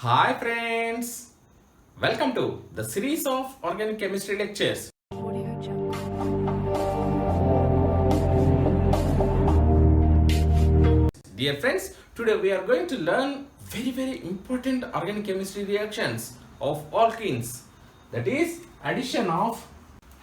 Hi friends, welcome to the series of organic chemistry lectures. Dear friends, today we are going to learn very important organic chemistry reactions of alkenes, that is addition of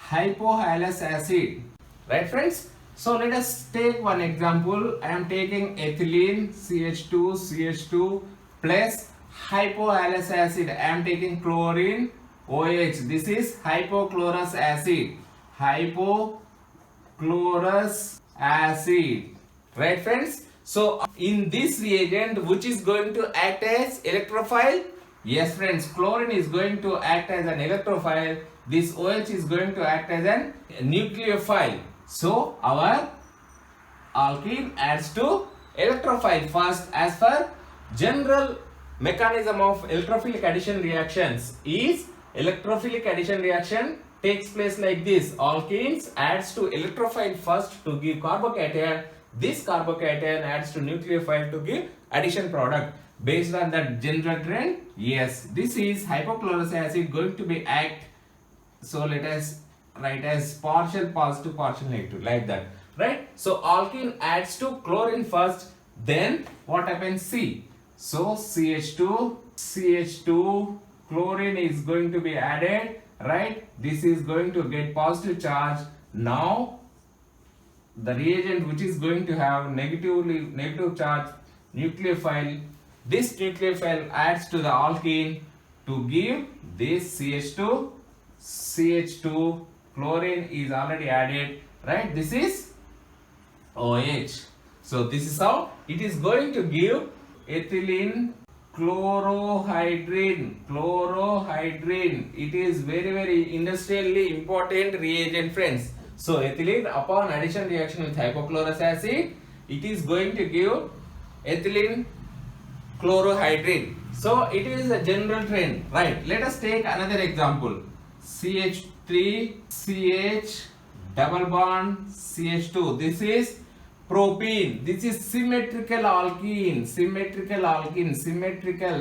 hypohalous acid. Right friends? So let us take one example. I am taking ethylene CH2 plus hypohalous acid. I am taking chlorine OH. This is hypochlorous acid. Hypochlorous acid. Right friends? So in this reagent, which is going to act as electrophile? Yes friends, chlorine is going to act as an electrophile. This OH is going to act as a nucleophile. So our alkene adds to electrophile first. As per general mechanism of electrophilic addition reactions is electrophilic addition reaction takes place like this. Alkenes adds to electrophile first to give carbocation. This carbocation adds to nucleophile to give addition product. Based on that general trend, yes, this is hypochlorous acid going to be act. So let us write as partial positive, partial negative, like that, right? So alkene adds to chlorine first, then what happens? C. So CH2 chlorine is going to be added, right? This is going to get positive charge. Now the reagent which is going to have negative charge nucleophile, this nucleophile adds to the alkene to give this CH2 chlorine is already added, right? This is OH. So this is how it is going to give ethylene chlorohydrin. It is very industrially important reagent, friends. So ethylene upon addition reaction with hypochlorous acid, it is going to give ethylene chlorohydrin. So it is a general trend, right? Let us take another example. CH3CH double bond CH2. This is propene. This is symmetrical alkene. Symmetrical.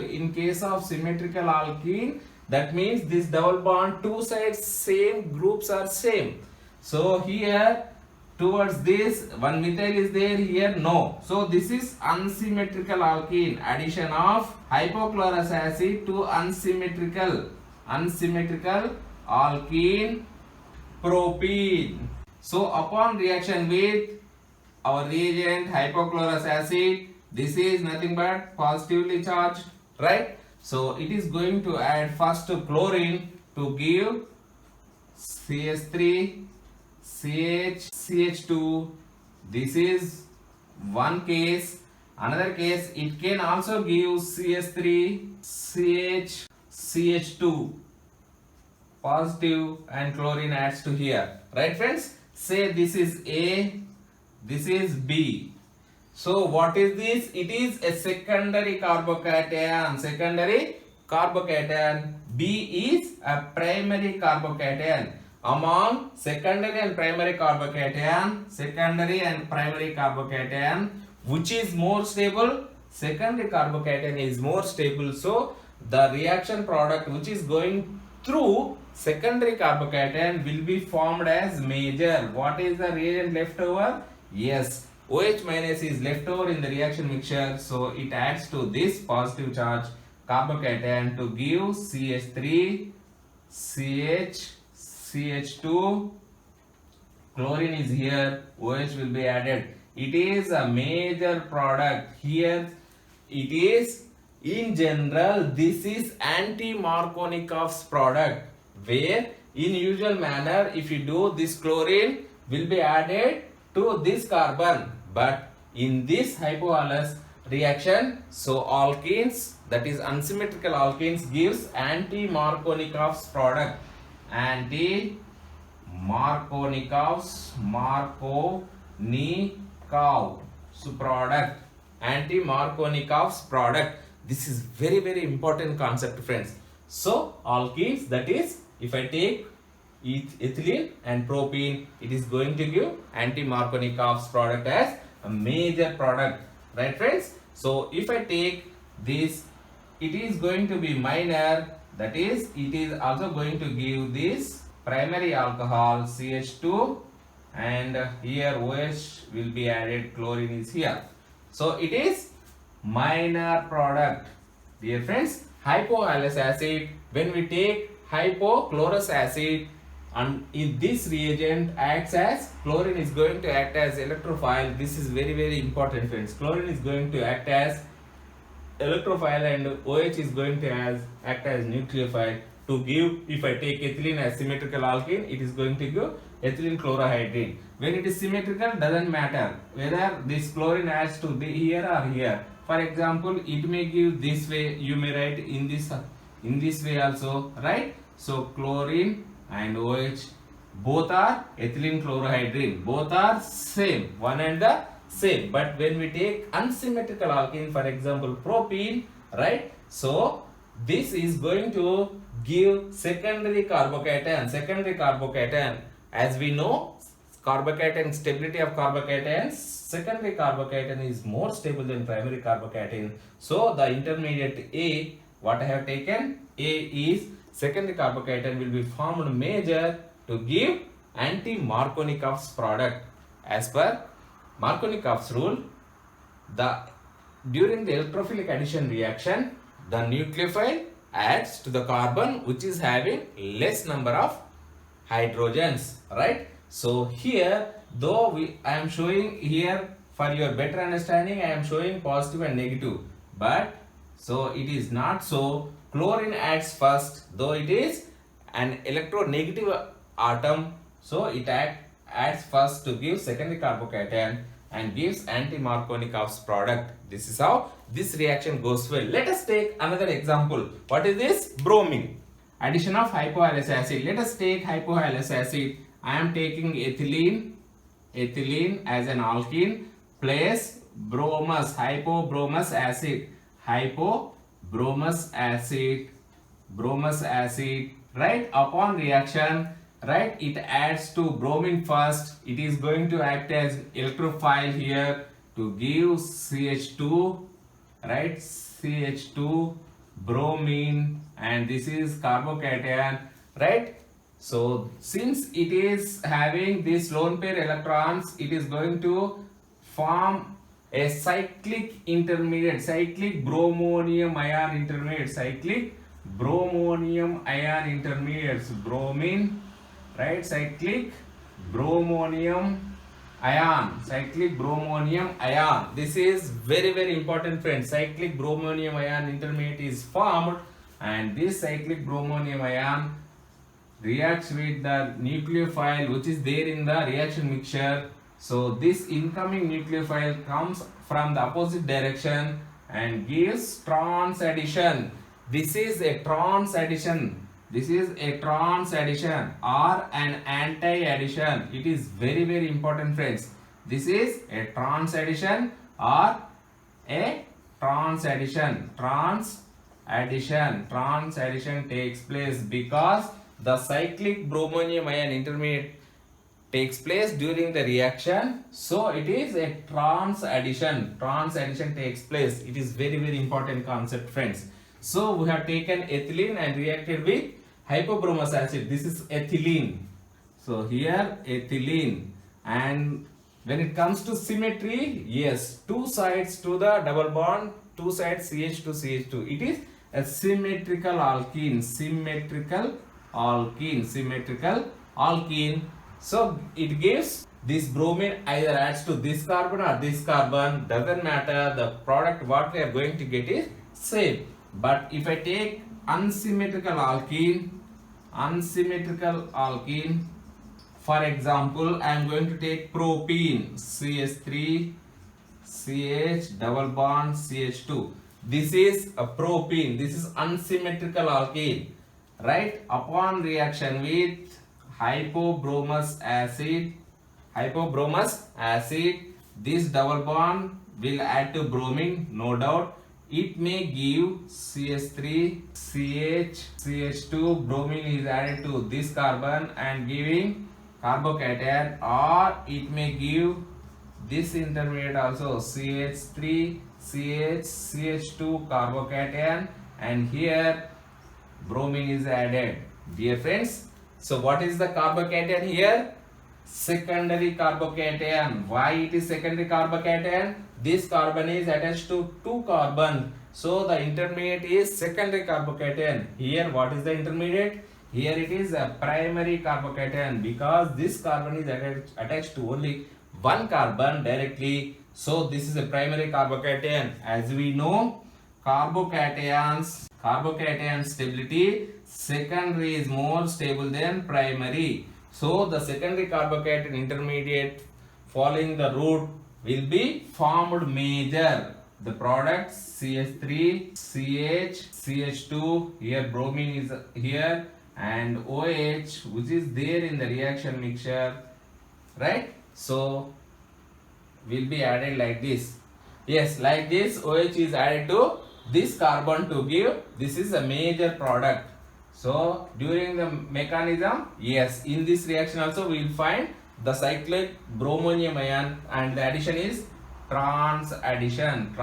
In case of symmetrical alkene, that means this double bond, two sides same, groups are same. So here towards this one methyl is there, here no. So this is unsymmetrical alkene. Addition of hypochlorous acid to unsymmetrical alkene propene. So upon reaction with our reagent hypochlorous acid, this is nothing but positively charged, right? So it is going to add first to chlorine to give CH3 CH2. This is one case. Another case, it can also give CH3 CH2 positive and chlorine adds to here, right friends? Say this is A, this is B. So what is this? It is a secondary carbocation. B is a primary carbocation. Among secondary and primary carbocation, which is more stable? Secondary carbocation is more stable. So the reaction product which is going through secondary carbocation will be formed as major. What is the reagent left over? Yes, OH minus is left over in the reaction mixture. So it adds to this positive charge carbocation to give CH3 CH2. Chlorine is here, OH will be added. It is a major product. Here it is, in general, this is anti-Markovnikov's product, where in usual manner if you do, this chlorine will be added to this carbon, but in this hypohalous reaction, so alkenes, that is unsymmetrical alkenes, gives anti-Markovnikov's product. Anti-Markovnikov's product. This is very important concept, friends. So alkenes, that is, if I take ethylene and propene, it is going to give anti-Markovnikov's product as a major product, right friends? So if I take this it is going to be minor, that is it is also going to give this primary alcohol CH2, and here OH will be added, chlorine is here. So it is minor product. Dear friends, hypohalous acid, when we take hypochlorous acid and in this reagent acts as, chlorine is going to act as electrophile. This is very important friends. Chlorine is going to act as electrophile and OH is going to act as nucleophile to give, if I take ethylene as symmetrical alkene, it is going to give ethylene chlorohydrin. When it is symmetrical, doesn't matter whether this chlorine adds to the here or here. For example, it may give this way, you may write in this way also, right? So chlorine and OH both are ethylene chlorohydrin, both are same, one and the same. But when we take unsymmetrical alkene, for example propene, right? So this is going to give secondary carbocation. Secondary carbocation, as we know, carbocation, stability of carbocations, secondary carbocation is more stable than primary carbocation. So the intermediate A, what I have taken, A is secondary carbocation will be formed major to give anti-Markovnikov's product. As per Markovnikov's rule, during the electrophilic addition reaction, the nucleophile adds to the carbon which is having less number of hydrogens, right? So here, though I am showing here for your better understanding, I am showing positive and negative, but so it is not so. Chlorine adds first, though it is an electronegative atom, so it adds first to give secondary carbocation and gives anti-Markovnikov's product. This is how this reaction goes well. Let us take another example. What is this? Bromine. Addition of hypohalous acid. Let us take hypohalous acid. I am taking ethylene as an alkene plus bromous, hypobromous acid, right? Upon reaction, right, it adds to bromine first. It is going to act as electrophile here to give CH2, right? CH2, bromine, and this is carbocation, right? So since it is having this lone pair electrons, it is going to form a cyclic intermediate, cyclic bromonium ion intermediates, bromine, right? Cyclic bromonium ion. This is very important friends. Cyclic bromonium ion intermediate is formed, and this cyclic bromonium ion reacts with the nucleophile which is there in the reaction mixture. So this incoming nucleophile comes from the opposite direction and gives trans addition. This is a trans addition. Or an anti-addition. It is very important friends. This is a trans addition or a trans addition. Trans addition takes place because the cyclic bromonium ion intermediate takes place during the reaction, so it is a trans addition. Trans addition takes place. It is very important concept friends. So we have taken ethylene and reacted with hypobromous acid. This is ethylene. So here ethylene, and when it comes to symmetry, yes, two sides to the double bond, two sides CH2. It is a symmetrical alkene. So it gives this bromine either adds to this carbon or this carbon, doesn't matter, the product what we are going to get is same. But if I take unsymmetrical alkene, for example, I am going to take propene, CH3 CH double bond CH2. This is a propene. This is unsymmetrical alkene, right? Upon reaction with hypobromous acid, this double bond will add to bromine, no doubt. It may give CH3 CH2, bromine is added to this carbon and giving carbocation, or it may give this intermediate also CH3 CH2 carbocation and here bromine is added. Dear friends, so what is the carbocation here? Secondary carbocation. Why it is secondary carbocation? This carbon is attached to two carbon, so the intermediate is secondary carbocation. Here what is the intermediate? Here it is a primary carbocation, because this carbon is attached to only one carbon directly, so this is a primary carbocation. As we know, carbocation stability, secondary is more stable than primary. So the secondary carbocation intermediate following the route will be formed major. The product CH3, CH, CH2, here bromine is here, and OH which is there in the reaction mixture, right? So will be added like this. Yes, like this OH is added to this carbon to give, this is a major product. So during the mechanism, yes, in this reaction also we will find the cyclic bromonium ion, and the addition is trans addition.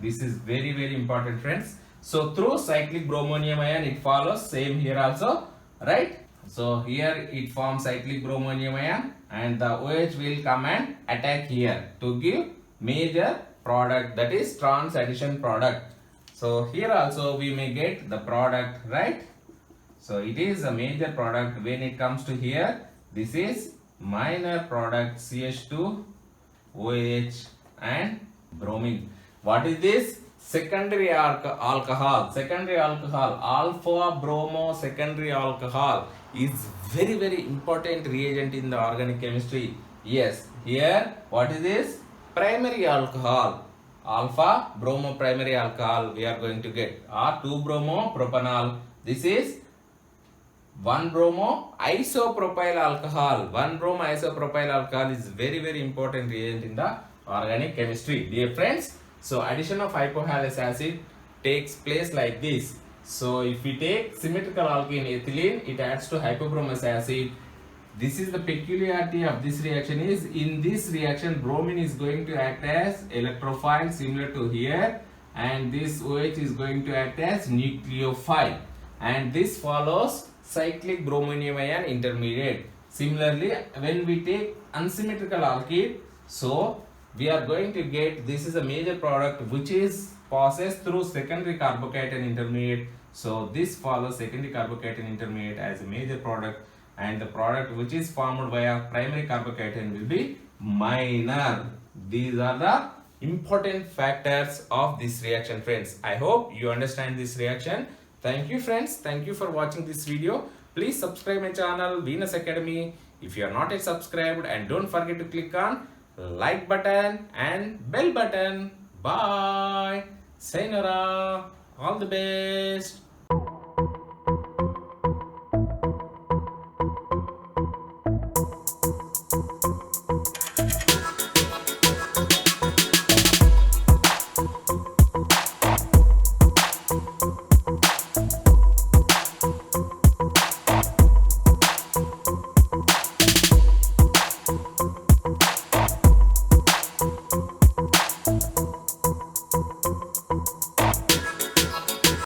This is very, very important, friends. So through cyclic bromonium ion it follows, same here also, right? So here it forms cyclic bromonium ion, and the OH will come and attack here to give major product, that is trans addition product. So here also we may get the product, right? So it is a major product. When it comes to here, this is minor product CH2, OH and bromine. What is this? Secondary alcohol. Secondary alcohol, alpha bromo secondary alcohol is very, very important reagent in the organic chemistry. Yes, here what is this? Primary alcohol. Alpha bromo primary alcohol we are going to get, or 2-bromo propanol. This is 1-bromo isopropyl alcohol. 1-bromo isopropyl alcohol is very, very important reagent in the organic chemistry. Dear friends, so addition of hypohalous acid takes place like this. So if we take symmetrical alkene ethylene, it adds to hypobromous acid. This is the peculiarity of this reaction is, in this reaction bromine is going to act as electrophile similar to here, and this OH is going to act as nucleophile, and this follows cyclic bromonium ion intermediate. Similarly, when we take unsymmetrical alkene, so we are going to get, this is a major product which is passes through secondary carbocation intermediate. So this follows secondary carbocation intermediate as a major product, and the product which is formed via primary carbocation will be minor. These are the important factors of this reaction, friends. I hope you understand this reaction. Thank you, friends. Thank you for watching this video. Please subscribe my channel Venus Academy if you are not yet subscribed, and don't forget to click on like button and bell button. Bye. Sayonara. All the best.